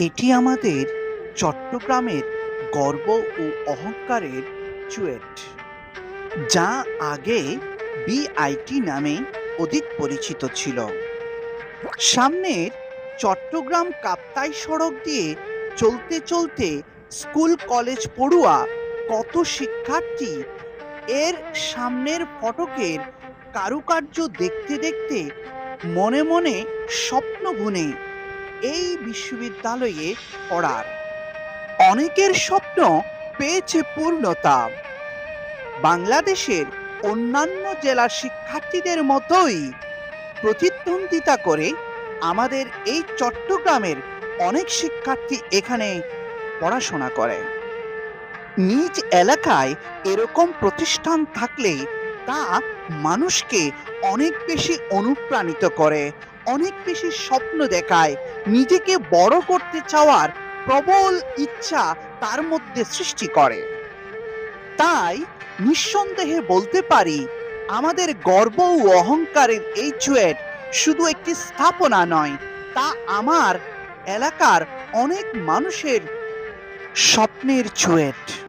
এটি আমাদের চট্টগ্রামের গর্ব ও অহংকারের চুয়েট, যা আগে বিআইটি নামে অধিক পরিচিত ছিল। সামনের চট্টগ্রাম কাপ্তাই সড়ক দিয়ে চলতে চলতে স্কুল কলেজ পড়ুয়া কত শিক্ষার্থী এর সামনের ফটকের কারুকার্য দেখতে দেখতে মনে মনে স্বপ্ন বুনে এই বিশ্ববিদ্যালয়ে পড়ার। অনেকের স্বপ্ন পেয়েছে পূর্ণতা। বাংলাদেশের অন্যান্য জেলার শিক্ষার্থীদের মতোই প্রতিদ্বন্দ্বিতা করে আমাদের এই চট্টগ্রামের অনেক শিক্ষার্থী এখানে পড়াশোনা করে। নিজ এলাকায় এরকম প্রতিষ্ঠান থাকলে তা মানুষকে অনেক বেশি অনুপ্রাণিত করে, অনেক বেশি স্বপ্ন দেখায়, নিজেকে বড় করতে চাওয়ার প্রবল ইচ্ছা তার মধ্যে সৃষ্টি করে। তাই নিঃসন্দেহে বলতে পারি, আমাদের গর্ব ও অহংকারের এই চুয়েট শুধু একটি স্থাপনা নয়, তা আমার এলাকার অনেক মানুষের স্বপ্নের চুয়েট।